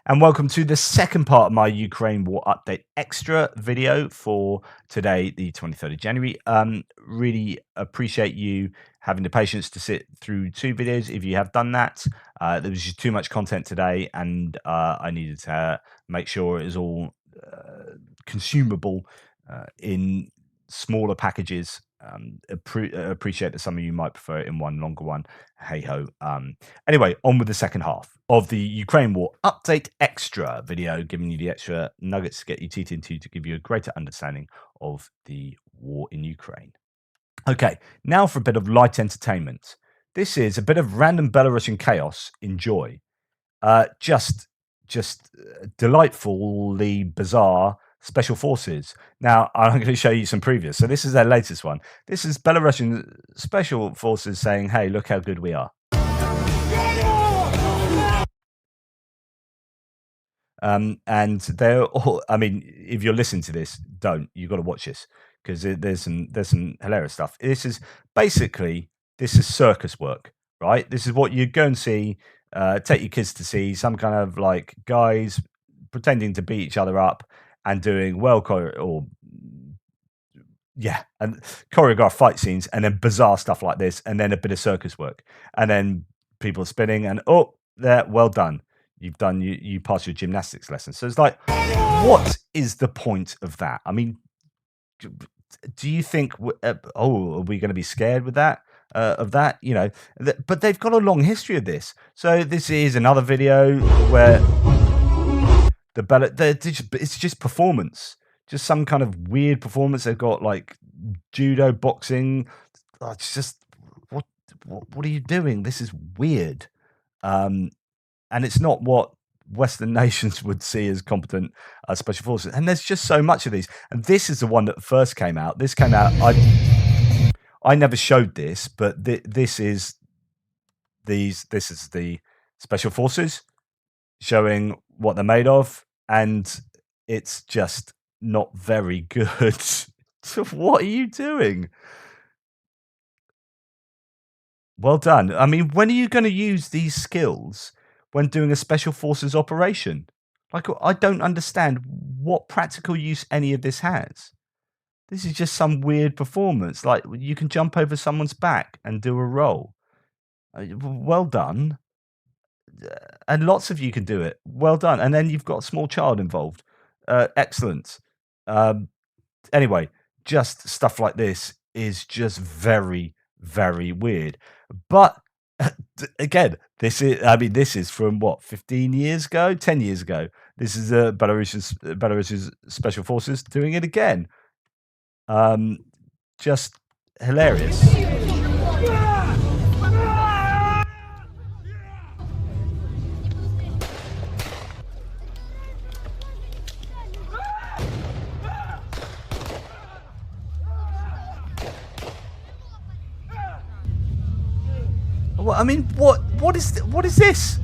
and welcome to the second part of my Ukraine War Update Extra video for today, the 23rd of January. Really appreciate you having the patience to sit through two videos if you have done that. There was just too much content today, and I needed to make sure it was all consumable in smaller packages. Appreciate that some of you might prefer it in one longer one. Hey ho. Anyway, on with the second half of the Ukraine War Update Extra video, giving you the extra nuggets to get your teeth into to give you a greater understanding of the war in Ukraine. Okay, now for a bit of light entertainment. This is a bit of random Belarusian chaos. Enjoy. Just delightfully bizarre special forces. Now, I'm going to show you some previous. So this is their latest one. This is Belarusian special forces saying, hey, look how good we are. And they're all, I mean, if you're listening to this, you've got to watch this because there's some hilarious stuff. This is circus work, right? This is what you go and see, take your kids to see, some kind of like guys pretending to beat each other up and doing and choreographed fight scenes, and then bizarre stuff like this, and then a bit of circus work, and then people spinning, and well done. You passed your gymnastics lesson. So it's like, what is the point of that? I mean, do you think, are we going to be scared with that? Of that, you know, but they've got a long history of this. So this is another video where it's just performance, just some kind of weird performance. They've got like judo, boxing. It's just what are you doing? This is weird. And it's not what Western nations would see as competent special forces. And there's just so much of these. And this is the one that first came out. This came out. I never showed this, but this is the special forces showing what they're made of, and it's just not very good. So what are you doing? Well done. I mean, when are you going to use these skills when doing a special forces operation? Like, I don't understand what practical use any of this has. This is just some weird performance. Like, you can jump over someone's back and do a roll. Well done. And lots of you can do it. Well done. And then you've got a small child involved. Excellent. Anyway, just stuff like this is just very, very weird. But again, this is from what, 15 years ago, 10 years ago. This is Belarusian special forces doing it again. Just hilarious. Well, I mean, what is this?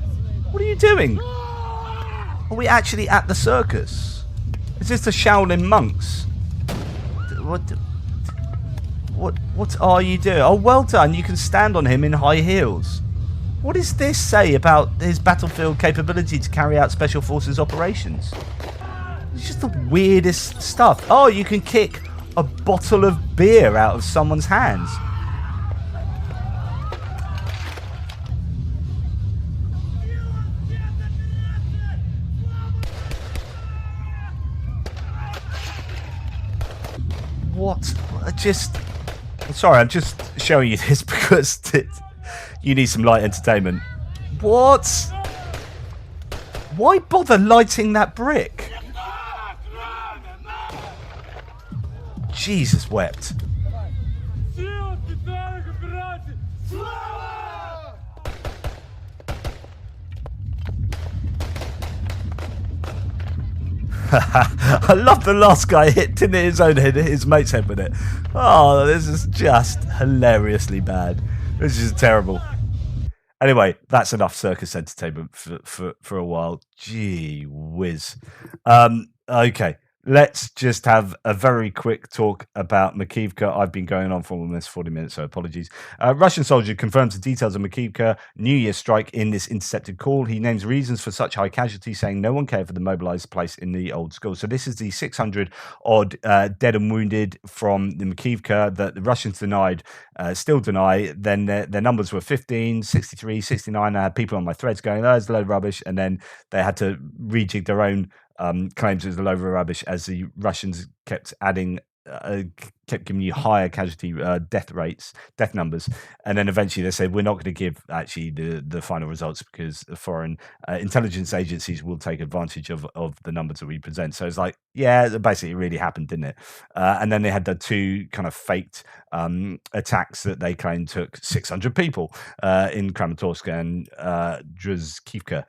What are you doing? Are we actually at the circus? Is this the Shaolin monks? What are you doing? Oh, well done. You can stand on him in high heels. What does this say about his battlefield capability to carry out special forces operations? It's just the weirdest stuff. Oh, you can kick a bottle of beer out of someone's hands. What? Sorry, I'm just showing you this because you need some light entertainment. What? Why bother lighting that brick? Jesus wept. I love the last guy didn't hit his own head, hit his mate's head with it. Oh, this is just hilariously bad. This is terrible. Anyway, that's enough circus entertainment for a while. Gee whiz. Okay, let's just have a very quick talk about Makiivka. I've been going on for almost 40 minutes, so apologies. Russian soldier confirms the details of Makiivka New Year strike in this intercepted call. He names reasons for such high casualty, saying no one cared for the mobilized place in the old school. So this is the 600 odd dead and wounded from the Makiivka that the Russians denied, still deny. Then their numbers were 15, 63, 69. I had people on my threads going, oh, it's a load of rubbish. And then they had to rejig their own claims it was a load of rubbish as the Russians kept adding, kept giving you higher casualty death numbers, and then eventually they said we're not going to give actually the final results because foreign intelligence agencies will take advantage of the numbers that we present. So it's like, yeah, basically it really happened, didn't it? And then they had the two kind of faked attacks that they claimed took 600 people in Kramatorsk and Drazkivka.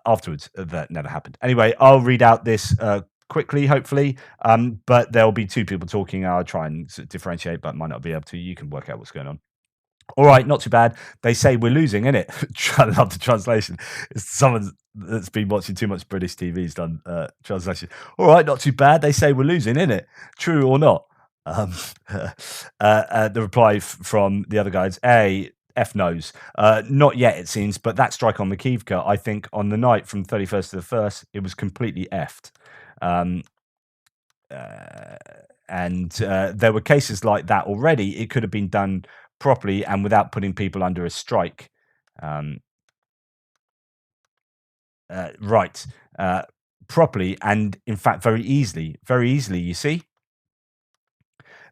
Afterwards, that never happened. Anyway, I'll read out this quickly, hopefully, but there'll be two people talking. I'll try and differentiate, but might not be able to. You can work out what's going on. All right, not too bad. They say we're losing, innit? I love the translation. It's someone that's been watching too much British TV's done translation. All right, not too bad. They say we're losing, innit? True or not? The reply from the other guys, F knows. Not yet, it seems, but that strike on Makiivka, I think on the night from 31st to the 1st, it was completely effed. And there were cases like that already. It could have been done properly and without putting people under a strike. Right. Properly and, in fact, very easily. Very easily, you see?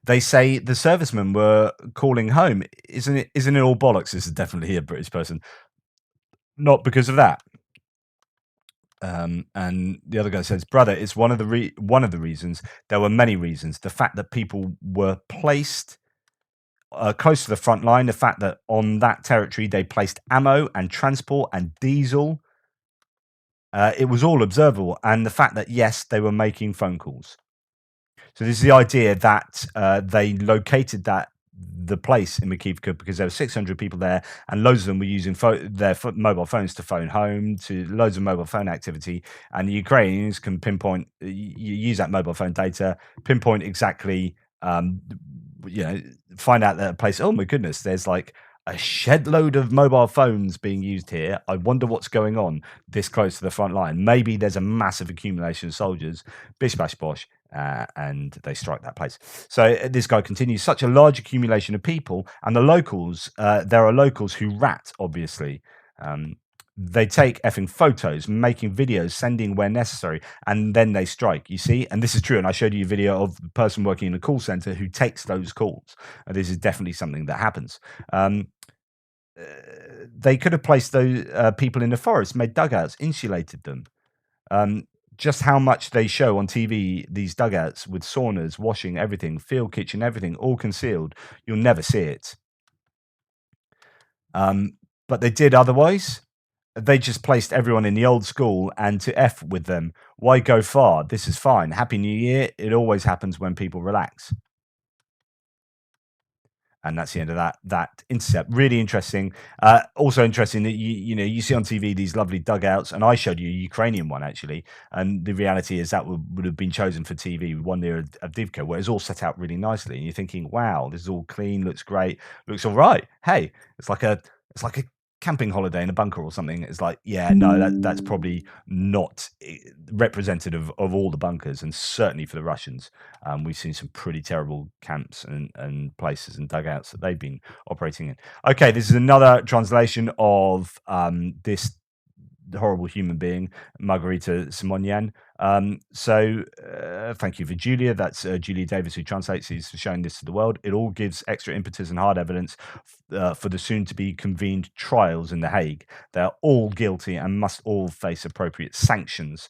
They say the servicemen were calling home. Isn't it all bollocks? This is definitely a British person. Not because of that. And the other guy says, brother, it's one of the reasons. There were many reasons. The fact that people were placed close to the front line, the fact that on that territory they placed ammo and transport and diesel. It was all observable. And the fact that, yes, they were making phone calls. So this is the idea that they located the place in Makiivka because there were 600 people there, and loads of them were using their mobile phones to phone home, to loads of mobile phone activity. And the Ukrainians can pinpoint, use that mobile phone data, pinpoint exactly, find out that a place. Oh my goodness, there's like a shed load of mobile phones being used here. I wonder what's going on this close to the front line. Maybe there's a massive accumulation of soldiers. Bish bash bosh. And they strike that place. So this guy continues, such a large accumulation of people, and the locals, there are locals who rat, obviously. They take effing photos, making videos, sending where necessary, and then they strike, you see? And this is true, and I showed you a video of the person working in a call center who takes those calls. This is definitely something that happens. They could have placed those people in the forest, made dugouts, insulated them. Just how much they show on TV, these dugouts with saunas, washing, everything, field kitchen, everything, all concealed. You'll never see it. But they did otherwise. They just placed everyone in the old school and to F with them. Why go far? This is fine. Happy New Year. It always happens when people relax. And that's the end of that intercept. Really interesting. Also interesting that you see on TV these lovely dugouts, and I showed you a Ukrainian one actually. And the reality is that would have been chosen for TV, one near Avdiivka, where it's all set out really nicely. And you're thinking, wow, this is all clean, looks great, looks all right. Hey, it's like a camping holiday in a bunker or something. It's like, yeah, no, that's probably not representative of all the bunkers, and certainly for the Russians. We've seen some pretty terrible camps and places and dugouts that they've been operating in. Okay, this is another translation of this horrible human being, Margarita Simonyan. Thank you for Julia. That's Julia Davis who translates. He's showing this to the world. It all gives extra impetus and hard evidence for the soon-to-be convened trials in The Hague. They're all guilty and must all face appropriate sanctions.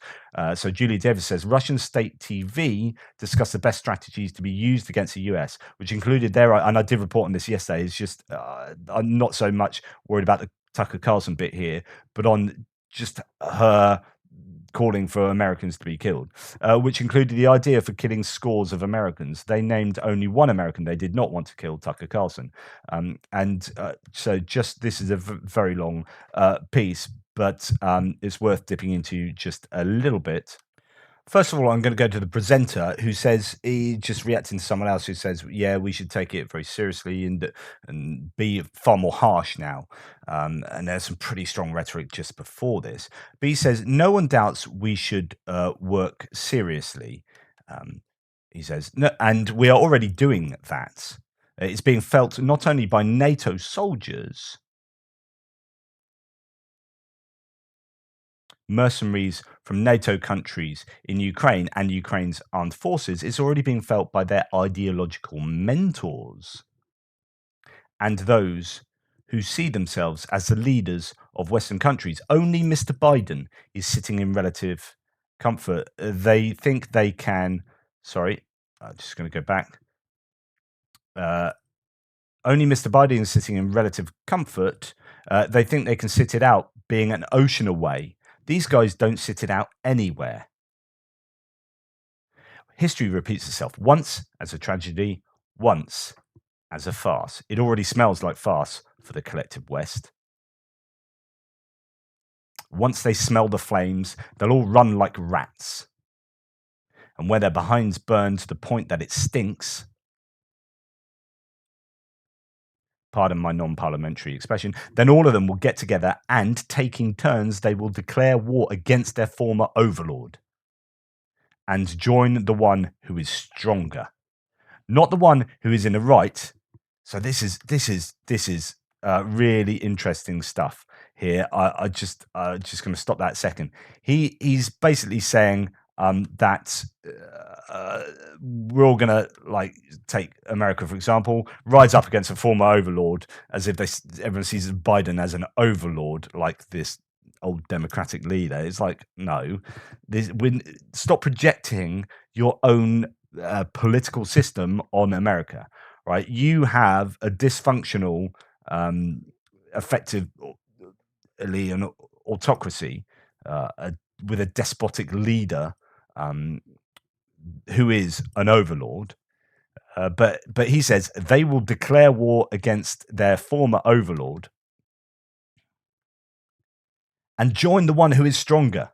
So Julia Davis says, Russian state TV discussed the best strategies to be used against the US, which included and I did report on this yesterday, it's just, I'm not so much worried about the Tucker Carlson bit here, but on just her calling for Americans to be killed, which included the idea for killing scores of Americans. They named only one American they did not want to kill, Tucker Carlson. So just this is a very long piece, but it's worth dipping into just a little bit. First of all, I'm going to go to the presenter who says he just reacting to someone else who says, "Yeah, we should take it very seriously and be far more harsh now." And there's some pretty strong rhetoric just before this. But he says, "No one doubts we should work seriously." Um, he says, no, and we are already doing that. It's being felt not only by NATO soldiers, mercenaries from NATO countries in Ukraine and Ukraine's armed forces, is already being felt by their ideological mentors and those who see themselves as the leaders of Western countries. Only Mr. Biden is sitting in relative comfort. They think they can. Sorry, I'm just going to go back. Uh, Only Mr. Biden is sitting in relative comfort. They think they can sit it out being an ocean away. These guys don't sit it out anywhere. History repeats itself once as a tragedy, once as a farce. It already smells like farce for the collective West. Once they smell the flames, they'll all run like rats. And where their behinds burn to the point that it stinks, pardon my non-parliamentary expression, then all of them will get together and, taking turns, they will declare war against their former overlord and join the one who is stronger, not the one who is in the right. So this is really interesting stuff here. I just going to stop that a second. He's basically saying that we're all going to, like, take America for example, rise up against a former overlord, as if everyone sees Biden as an overlord, like this old Democratic leader. It's like, no, stop projecting your own political system on America, right? You have a dysfunctional, effectively an autocracy, with a despotic leader, um, who is an overlord. But he says they will declare war against their former overlord and join the one who is stronger.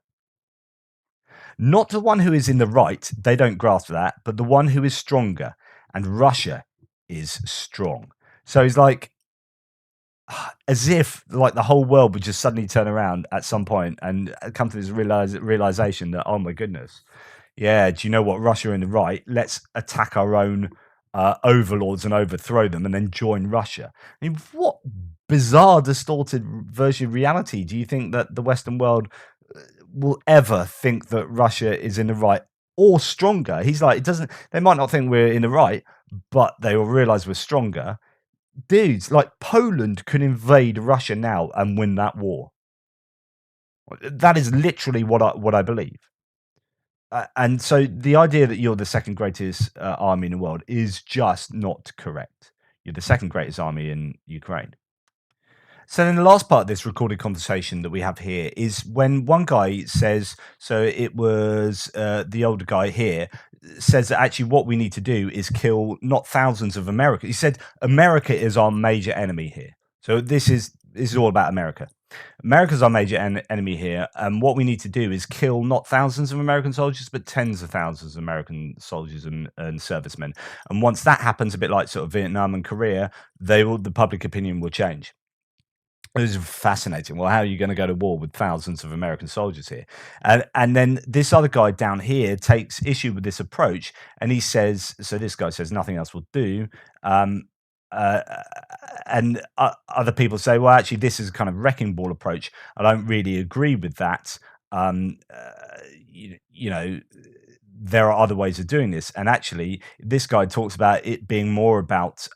Not the one who is in the right, they don't grasp that, but the one who is stronger. And Russia is strong. So he's like, as if like the whole world would just suddenly turn around at some point and come to this realization that, oh my goodness, yeah, do you know what? Russia are in the right. Let's attack our own overlords and overthrow them and then join Russia. I mean, what bizarre, distorted version of reality do you think that the Western world will ever think that Russia is in the right or stronger? He's like, it doesn't, they might not think we're in the right, but they will realize we're stronger. Dudes, like Poland could invade Russia now and win that war. That is literally what I believe. And so the idea that you're the second greatest army in the world is just not correct. You're the second greatest army in Ukraine. So then the last part of this recorded conversation that we have here is when one guy says, so it was the older guy here, says that actually what we need to do is kill not thousands of Americans. He said America is our major enemy here. So this is all about America. America's our major enemy here, and what we need to do is kill not thousands of American soldiers, but tens of thousands of American soldiers and servicemen. And once that happens, a bit like sort of Vietnam and Korea, the public opinion will change. It was fascinating. Well, how are you going to go to war with thousands of American soldiers here? And then this other guy down here takes issue with this approach, and he says, so this guy says nothing else will do. Um, uh, and other people say, well, actually, this is a kind of wrecking ball approach. I don't really agree with that. Um, uh, you know, there are other ways of doing this. And actually, this guy talks about it being more about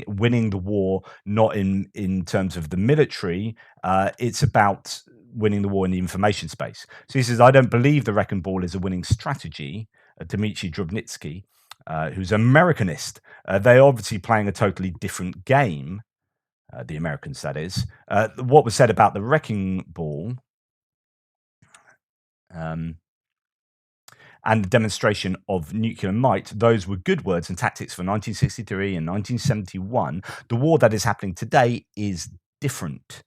winning the war, not in terms of the military. It's about winning the war in the information space. So he says, I don't believe the wrecking ball is a winning strategy. Dmitry Drobnitsky, who's Americanist, they're obviously playing a totally different game. The Americans, that is. What was said about the wrecking ball. And the demonstration of nuclear might, those were good words and tactics for 1963 and 1971. The war that is happening today is different.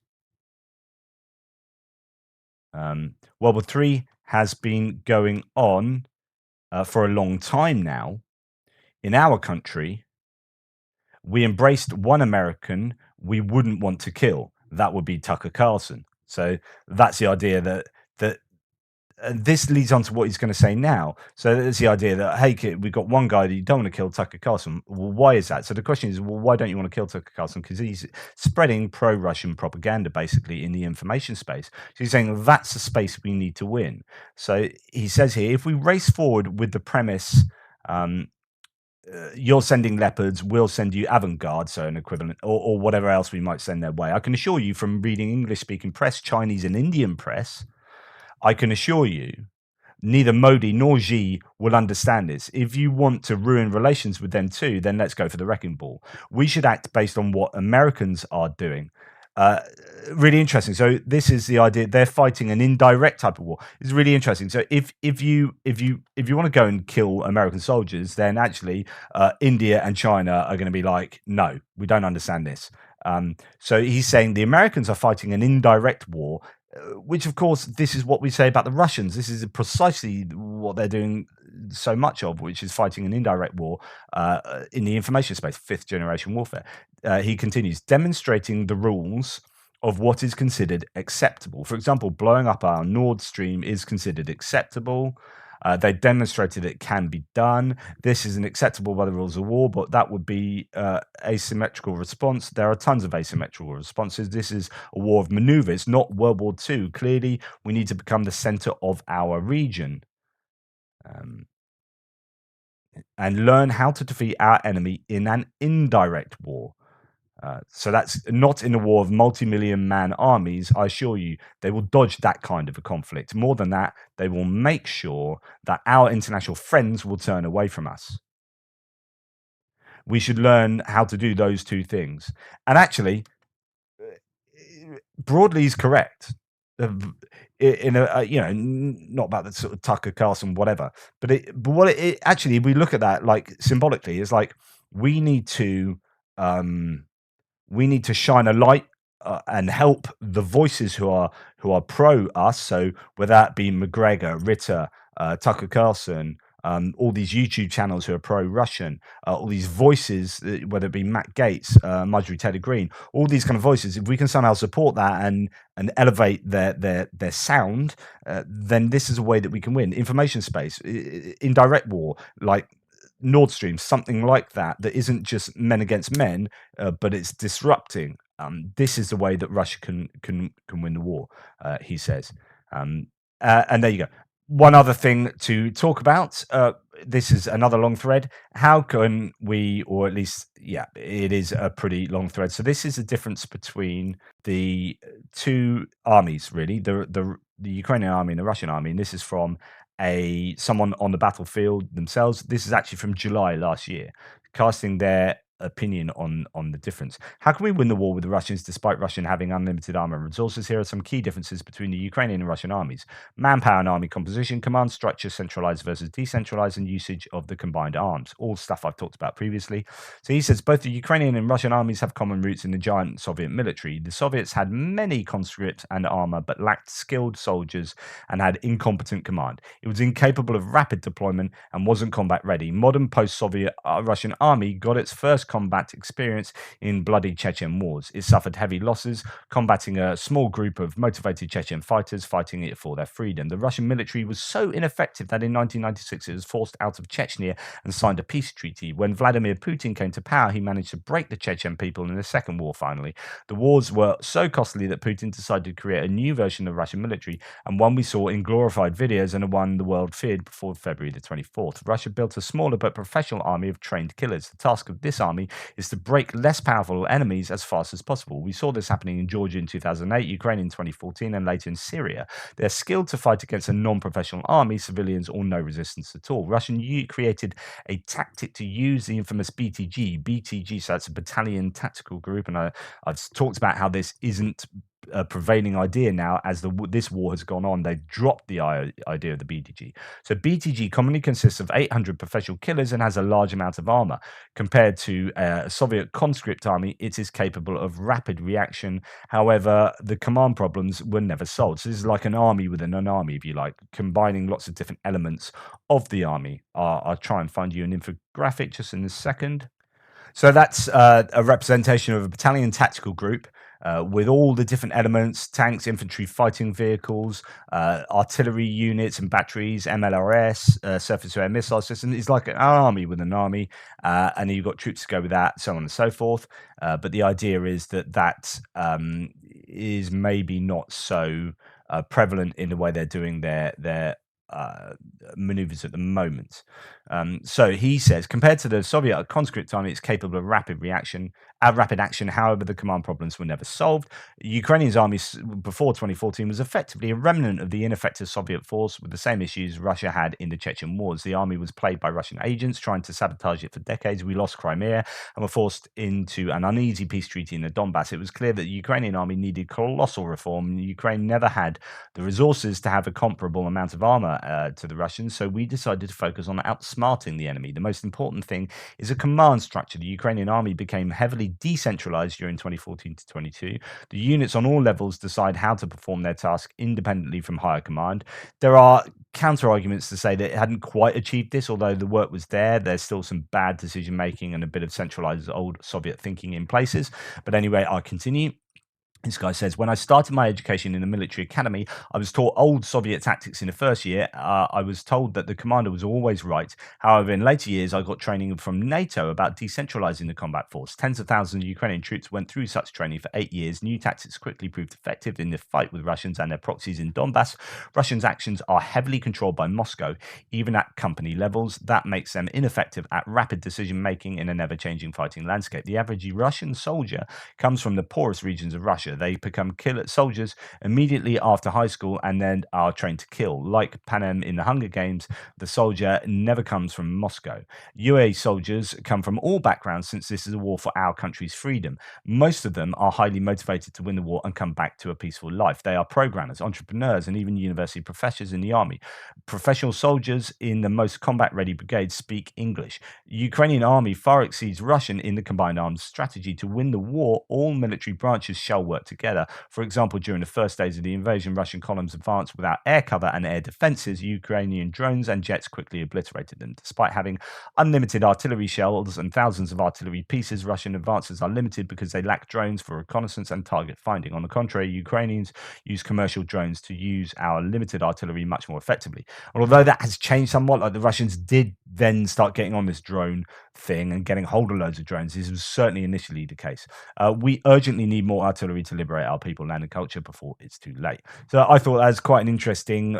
World War III has been going on for a long time now. In our country, we embraced one American we wouldn't want to kill. That would be Tucker Carlson. So that's the idea that this leads on to what he's going to say now. So there's the idea that, hey, kid, we've got one guy that you don't want to kill, Tucker Carlson. Well, why is that? So the question is, well, why don't you want to kill Tucker Carlson? Because he's spreading pro-Russian propaganda, basically, in the information space. So he's saying that's the space we need to win. So he says here, if we race forward with the premise, you're sending leopards, we'll send you avant-garde, so an equivalent, or whatever else we might send their way. I can assure you from reading English-speaking press, Chinese and Indian press, I can assure you neither Modi nor Xi will understand this. If you want to ruin relations with them too, then let's go for the wrecking ball. We should act based on what Americans are doing. Really interesting. So this is the idea. They're fighting an indirect type of war. It's really interesting. So if you want to go and kill American soldiers, then actually India and China are going to be like, no, we don't understand this. So he's saying the Americans are fighting an indirect war, which of course this is what we say about the Russians. This is precisely what they're doing so much of, which is fighting an indirect war in the information space, fifth generation warfare. He continues, demonstrating the rules of what is considered acceptable. For example, blowing up our Nord Stream is considered acceptable. They demonstrated it can be done. This isn't acceptable by the rules of war, but that would be asymmetrical response. There are tons of asymmetrical responses. This is a war of maneuvers, not World War II. Clearly, we need to become the center of our region and learn how to defeat our enemy in an indirect war. So that's not in a war of multi-million man armies. I assure you, they will dodge that kind of a conflict. More than that, they will make sure that our international friends will turn away from us. We should learn how to do those two things. And actually, broadly, he's correct. In a not about the sort of Tucker Carlson whatever, but what it actually, we look at that like symbolically, is like we need to shine a light and help the voices who are pro us. So whether that be McGregor, Ritter, Tucker Carlson, all these YouTube channels who are pro-Russian, all these voices, whether it be Matt Gaetz, Marjorie Taylor Greene, all these kind of voices, if we can somehow support that and elevate their sound, then this is a way that we can win. Information space, indirect war, like Nord Stream, something like that isn't just men against men, but it's disrupting. This is the way that Russia can win the war, he says. And there you go. One other thing to talk about. This is another long thread. How can we, or at least, yeah, it is a pretty long thread. So this is the difference between the two armies, really, the Ukrainian army and the Russian army. And this is from someone on the battlefield themselves. This is actually from July last year, casting their opinion on the difference. How can we win the war with the Russians despite Russian having unlimited armor and resources? Here are some key differences between the Ukrainian and Russian armies: manpower and army composition, command structure, centralized versus decentralized, and usage of the combined arms. All stuff I've talked about previously. So he says both the Ukrainian and Russian armies have common roots in the giant Soviet military. The Soviets had many conscripts and armor, but lacked skilled soldiers and had incompetent command. It was incapable of rapid deployment and wasn't combat ready. Modern post-Soviet Russian army got its first combat experience in bloody Chechen wars. It suffered heavy losses, combating a small group of motivated Chechen fighters fighting it for their freedom. The Russian military was so ineffective that in 1996 it was forced out of Chechnya and signed a peace treaty. When Vladimir Putin came to power, he managed to break the Chechen people in the second war finally. The wars were so costly that Putin decided to create a new version of the Russian military, and one we saw in glorified videos and one the world feared before February the 24th. Russia built a smaller but professional army of trained killers. The task of this army is to break less powerful enemies as fast as possible. We saw this happening in Georgia in 2008, Ukraine in 2014, and later in Syria. They're skilled to fight against a non-professional army, civilians, or no resistance at all. Russian created a tactic to use the infamous BTG. BTG, so that's a battalion tactical group, and I've talked about how this isn't prevailing idea now as this war has gone on. They've dropped the idea of the BTG. So BTG commonly consists of 800 professional killers and has a large amount of armor. Compared to a Soviet conscript army, it is capable of rapid reaction. However, the command problems were never solved. So this is like an army within an army, if you like, combining lots of different elements of the army. I'll try and find you an infographic just in a second. So that's a representation of a battalion tactical group with all the different elements: tanks, infantry, fighting vehicles, artillery units and batteries, MLRS, surface-to-air missile system. It's like an army with an army, and you've got troops to go with that, so on and so forth. But the idea is that is maybe not so prevalent in the way they're doing their maneuvers at the moment. So he says, compared to the Soviet conscript army, it's capable of rapid action. However, the command problems were never solved. Ukrainian's army before 2014 was effectively a remnant of the ineffective Soviet force with the same issues Russia had in the Chechen wars. The army was played by Russian agents trying to sabotage it for decades. We lost Crimea and were forced into an uneasy peace treaty in the Donbass. It was clear that the Ukrainian army needed colossal reform. Ukraine never had the resources to have a comparable amount of armor to the Russians, so we decided to focus on outsmarting the enemy. The most important thing is a command structure. The Ukrainian army became heavily decentralized during 2014 to 22. The units on all levels decide how to perform their task independently from higher command. There are counter arguments to say that it hadn't quite achieved this, although the work was there. There's still some bad decision making and a bit of centralized old Soviet thinking in places. But anyway, I'll continue. This guy says, when I started my education in the military academy, I was taught old Soviet tactics in the first year. I was told that the commander was always right. However, in later years, I got training from NATO about decentralizing the combat force. Tens of thousands of Ukrainian troops went through such training for 8 years. New tactics quickly proved effective in the fight with Russians and their proxies in Donbass. Russians' actions are heavily controlled by Moscow, even at company levels. That makes them ineffective at rapid decision making in a never-changing fighting landscape. The average Russian soldier comes from the poorest regions of Russia. They become killer soldiers immediately after high school and then are trained to kill. Like Panem in the Hunger Games, the soldier never comes from Moscow. UA soldiers come from all backgrounds since this is a war for our country's freedom. Most of them are highly motivated to win the war and come back to a peaceful life. They are programmers, entrepreneurs, and even university professors in the army. Professional soldiers in the most combat-ready brigades speak English. Ukrainian army far exceeds Russian in the combined arms strategy. To win the war, all military branches shall work together. For example, during the first days of the invasion, Russian columns advanced without air cover and air defenses. Ukrainian drones and jets quickly obliterated them. Despite having unlimited artillery shells and thousands of artillery pieces, Russian advances are limited because they lack drones for reconnaissance and target finding. On the contrary, Ukrainians use commercial drones to use our limited artillery much more effectively. And although that has changed somewhat, like the Russians did then start getting on this drone thing and getting hold of loads of drones. This was certainly initially the case. We urgently need more artillery to liberate our people, land, and culture before it's too late. So I thought that was quite an interesting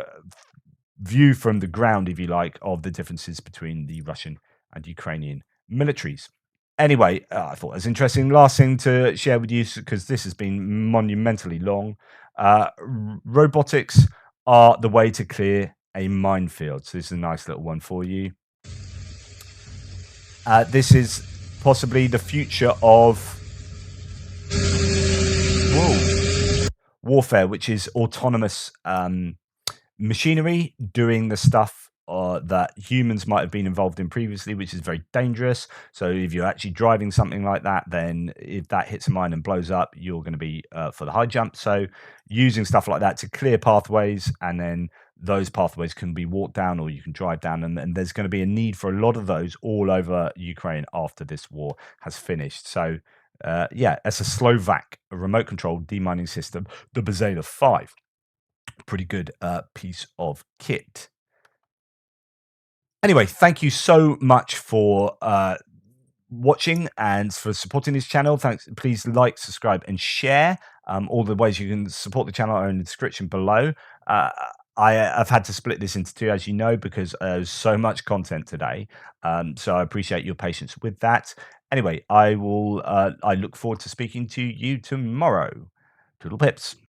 view from the ground, if you like, of the differences between the Russian and Ukrainian militaries. Anyway, I thought it was interesting. Last thing to share with you, because this has been monumentally long. Robotics are the way to clear a minefield. So this is a nice little one for you. This is possibly the future of warfare, which is autonomous machinery doing the stuff that humans might have been involved in previously, which is very dangerous. So if you're actually driving something like that, then if that hits a mine and blows up, you're going to be for the high jump. So using stuff like that to clear pathways, and then those pathways can be walked down or you can drive down, and there's going to be a need for a lot of those all over Ukraine after this war has finished. So yeah, it's a Slovak remote control demining system, the Bazela 5. Pretty good piece of kit. Anyway, thank you so much for watching and for supporting this channel. Thanks. Please like, subscribe, and share. All the ways you can support the channel are in the description below. I've had to split this into two, as you know, because there's so much content today. So I appreciate your patience with that. Anyway, I look forward to speaking to you tomorrow. Toodle pips.